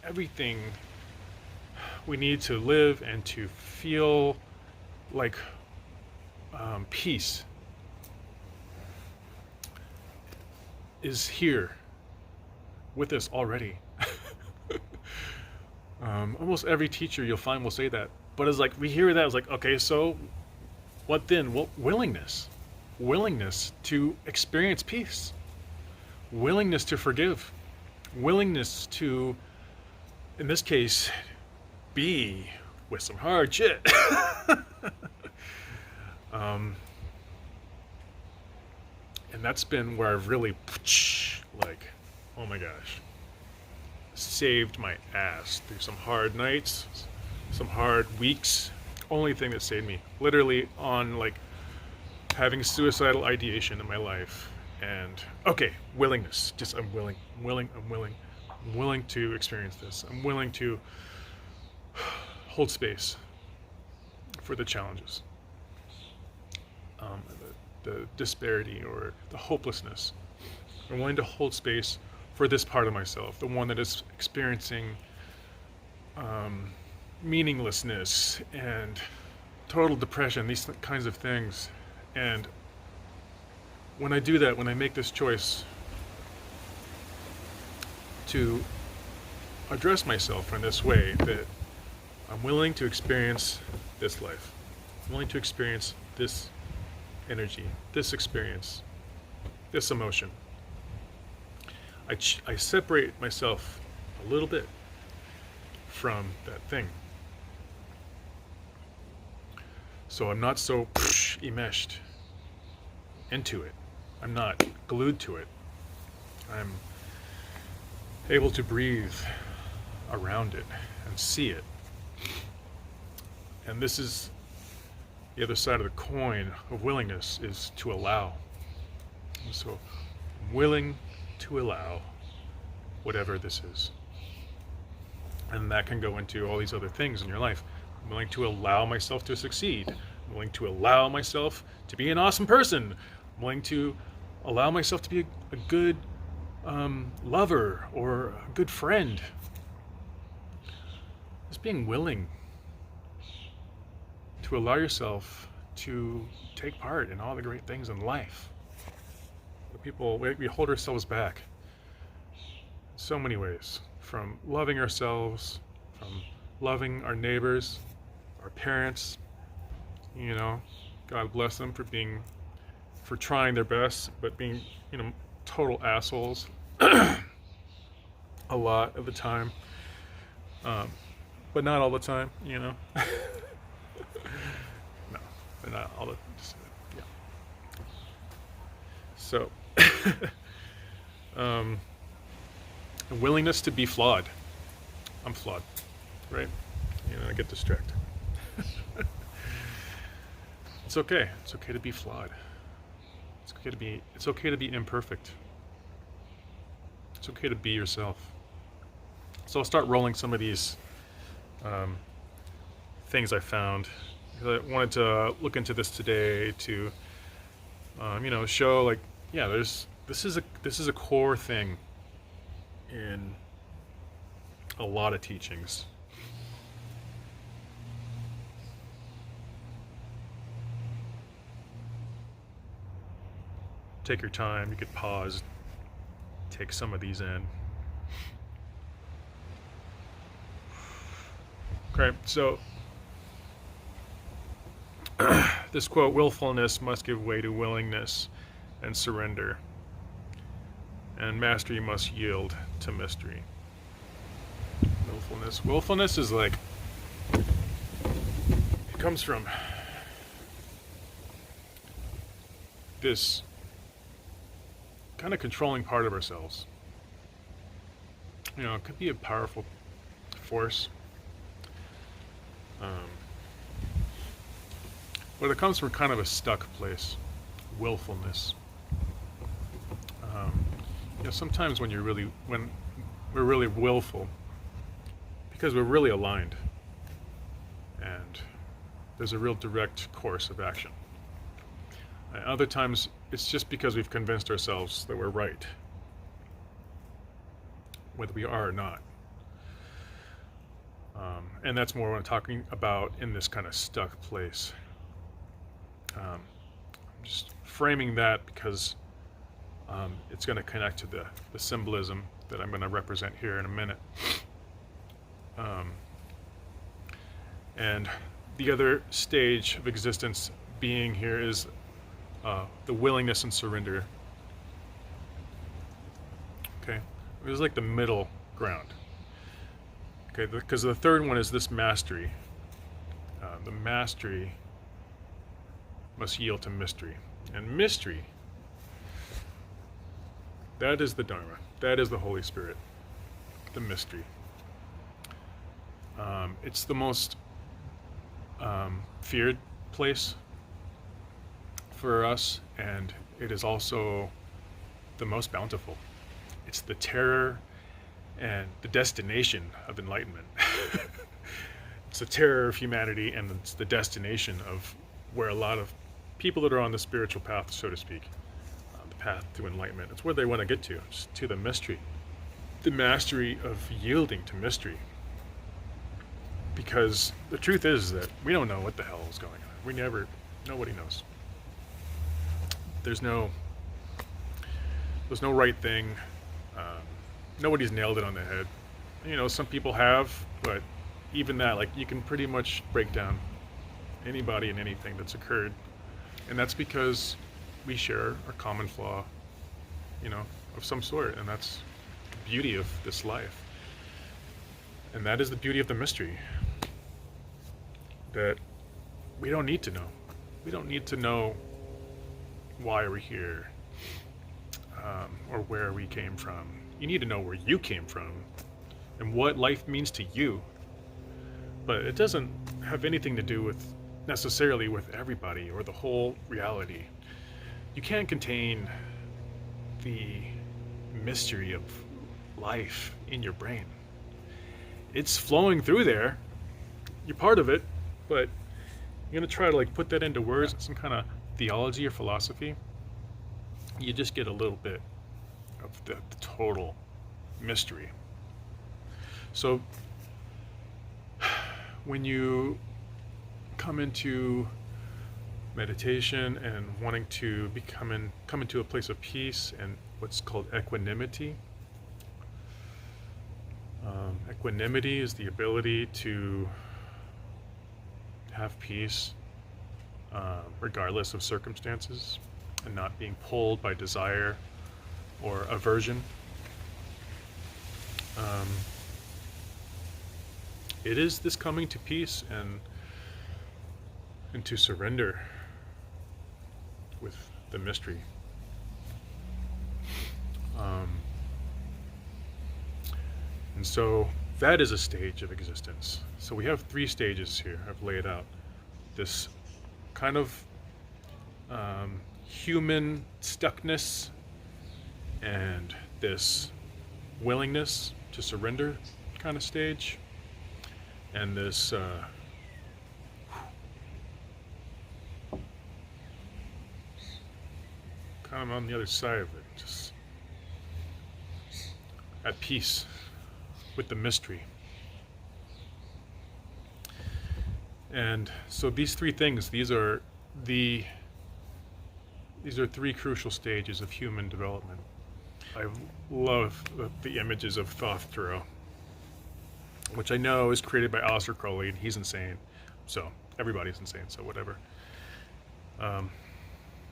everything we need to live and to feel like peace is here with us already. Almost every teacher you'll find will say that. But it's like we hear that, it's like, okay, so what then? Well, willingness. Willingness to experience peace. Willingness to forgive. Willingness to, in this case, be with some hard shit. And that's been where I've really, like, oh my gosh, saved my ass through some hard nights, some hard weeks. Only thing that saved me, literally, on like having suicidal ideation in my life. And okay, willingness. Just I'm willing to experience this. I'm willing to hold space for the challenges, the disparity or the hopelessness. I'm willing to hold space for this part of myself, the one that is experiencing meaninglessness and total depression, these kinds of things. And when I do that, when I make this choice to address myself in this way, that I'm willing to experience this life, I'm willing to experience this energy, this experience, this emotion. I separate myself a little bit from that thing. So I'm not so enmeshed into it. I'm not glued to it. I'm able to breathe around it and see it. And this is the other side of the coin of willingness, is to allow. And so I'm willing to allow whatever this is. And that can go into all these other things in your life. I'm willing to allow myself to succeed. I'm willing to allow myself to be an awesome person. I'm willing to allow myself to be a good lover or a good friend. Just being willing to allow yourself to take part in all the great things in life. We hold ourselves back in so many ways, from loving ourselves, from loving our neighbors, our parents. You know, God bless them for trying their best, but being, total assholes a lot of the time. But not all the time, No, but not all the time. Yeah. So, a willingness to be flawed. I'm flawed, right? I get distracted. It's okay. It's okay to be flawed. It's okay to be imperfect. It's okay to be yourself. So I'll start rolling some of these things I found. I wanted to look into this today to, show like, yeah, this is a core thing in a lot of teachings. Take your time. You could pause, take some of these in. Okay, so this quote: willfulness must give way to willingness and surrender, and mastery must yield to mystery. Willfulness is like, it comes from this kind of controlling part of ourselves. It could be a powerful force. But it comes from kind of a stuck place, willfulness. Sometimes when we're really willful, because we're really aligned, and there's a real direct course of action. And other times, it's just because we've convinced ourselves that we're right, whether we are or not. And that's more what I'm talking about in this kind of stuck place. I'm just framing that because it's going to connect to the symbolism that I'm going to represent here in a minute. And the other stage of existence being here is the willingness and surrender. Okay, it was like the middle ground. Okay, because the third one is this mastery. The mastery must yield to mystery, and mystery, that is the Dharma, that is the Holy Spirit, the mystery. It's the most feared place for us, and it is also the most bountiful. It's the terror and the destination of enlightenment. It's the terror of humanity, and it's the destination of where a lot of people that are on the spiritual path, so to speak, the path to enlightenment, it's where they want to get to, just to the mystery, the mastery of yielding to mystery. Because the truth is that we don't know what the hell is going on. Nobody knows. There's no right thing. Nobody's nailed it on the head. You know, some people have, but even that, like, you can pretty much break down anybody and anything that's occurred. And that's because we share a common flaw, you know, of some sort. And that's the beauty of this life. And that is the beauty of the mystery. That we don't need to know. We don't need to know why we're here, or where we came from. You need to know where you came from and what life means to you. But it doesn't have anything to do with necessarily with everybody or the whole reality. You can't contain the mystery of life in your brain. It's flowing through there. You're part of it, but you're gonna try to like put that into words, some kind of theology or philosophy. You just get a little bit of the total mystery. So when you come into meditation and wanting to come into a place of peace and what's called equanimity. Equanimity is the ability to have peace regardless of circumstances and not being pulled by desire or aversion. It is this coming to peace and to surrender with the mystery. And so that is a stage of existence. So we have 3 stages here I've laid out. This kind of human stuckness and this willingness to surrender kind of stage, and this kind of on the other side of it, just at peace with the mystery. And so these 3 things, these are 3 crucial stages of human development. I love the images of Thoth Thoreau, which I know is created by Aleister Crowley, and he's insane. So everybody's insane, so whatever.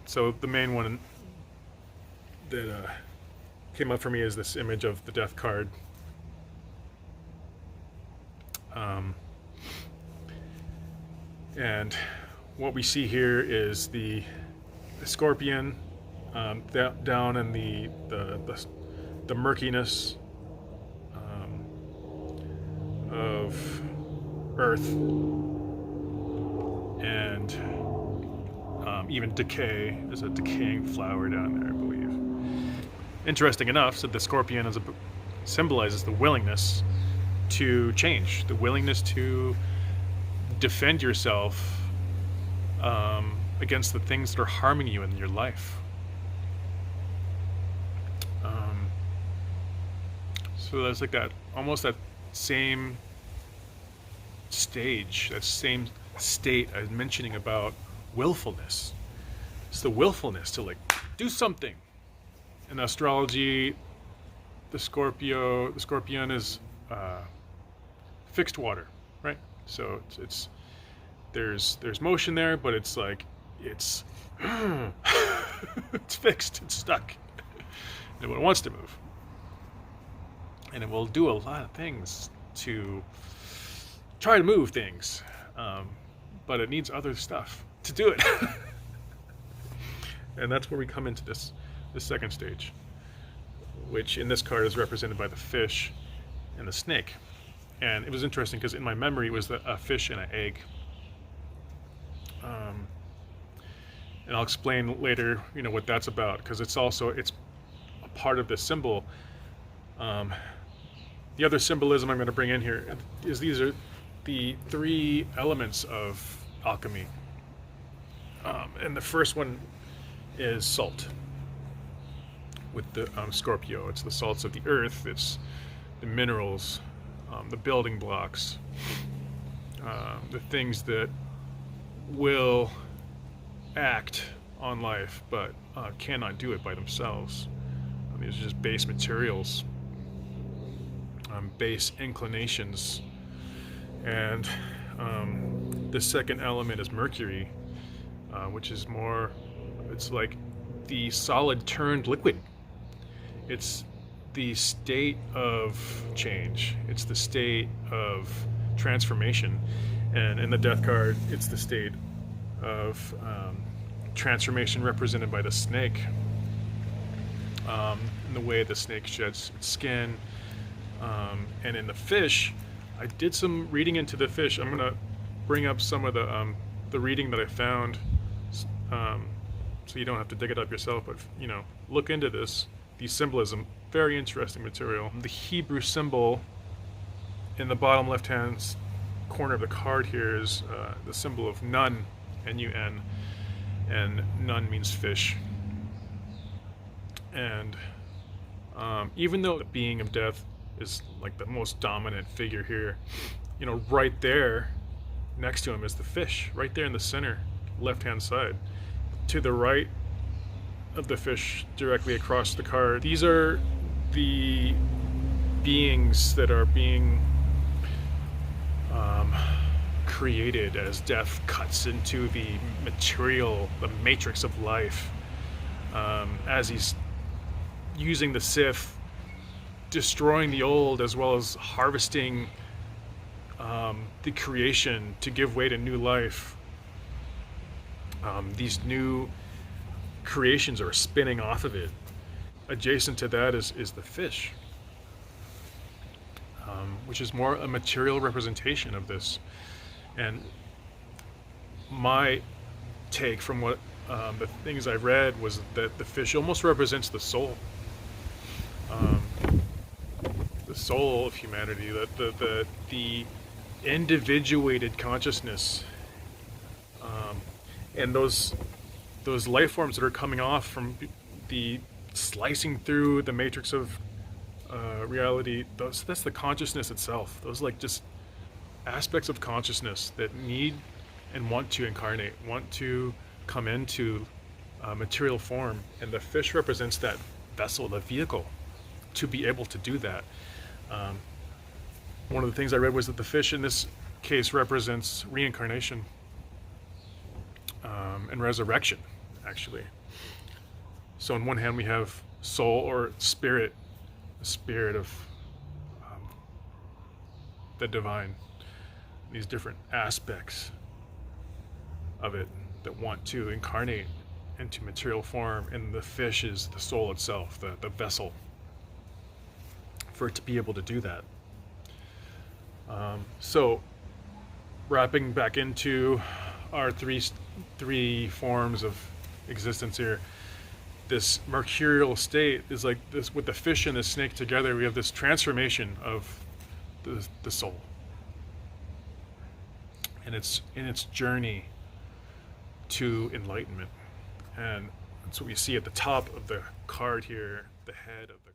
So the main one that came up for me is this image of the death card. And what we see here is the scorpion down in the murkiness of earth, and even decay. There's a decaying flower down there, I believe. Interesting enough, so the scorpion symbolizes the willingness to change, the willingness to defend yourself against the things that are harming you in your life. So that's like that, almost that same stage, that same state I was mentioning about willfulness. It's the willfulness to like do something. In astrology, the scorpion is fixed water, right? So it's there's motion there, but it's like it's it's fixed, it's stuck, and it wants to move, and it will do a lot of things to try to move things, but it needs other stuff to do it. And that's where we come into this second stage, which in this card is represented by the fish and the snake. And it was interesting because in my memory it was a fish and an egg. And I'll explain later, what that's about, because it's a part of this symbol. The other symbolism I'm going to bring in here is these are the 3 elements of alchemy. And the first one is salt. With the Scorpio, it's the salts of the earth, it's the minerals, the building blocks, the things that will act on life but cannot do it by themselves. These are just base materials, base inclinations. And the second element is Mercury, which is more, it's like the solid turned liquid. It's the state of change. It's the state of transformation. And in the death card, it's the state of transformation represented by the snake. In the way the snake sheds its skin. And in the fish, I did some reading into the fish. I'm going to bring up some of the reading that I found, so you don't have to dig it up yourself, but look into this. The symbolism, very interesting material. The Hebrew symbol in the bottom left-hand corner of the card here is the symbol of Nun, N-U-N, and Nun means fish. And even though the being of death is like the most dominant figure here, right there next to him is the fish, right there in the center, left-hand side. To the right of the fish, directly across the card, these are the beings that are being created as death cuts into the material, the matrix of life, as he's using the scythe, destroying the old as well as harvesting the creation to give way to new life. These new creations are spinning off of it. Adjacent to that is the fish, which is more a material representation of this. And my take from what the things I read was that the fish almost represents the soul. The soul of humanity, the individuated consciousness, and those life forms that are coming off from the slicing through the matrix of reality. That's the consciousness itself. Those like just aspects of consciousness that need and want to incarnate, want to come into material form, and the fish represents that vessel, the vehicle, to be able to do that. One of the things I read was that the fish in this case represents reincarnation and resurrection, actually. So on one hand we have soul or spirit, the spirit of the divine, these different aspects of it that want to incarnate into material form, and the fish is the soul itself, the vessel for it to be able to do that. So wrapping back into our three forms of existence here, this mercurial state is like this. With the fish and the snake together, we have this transformation of the soul, and it's in its journey to enlightenment. And that's what we see at the top of the card here, the head of the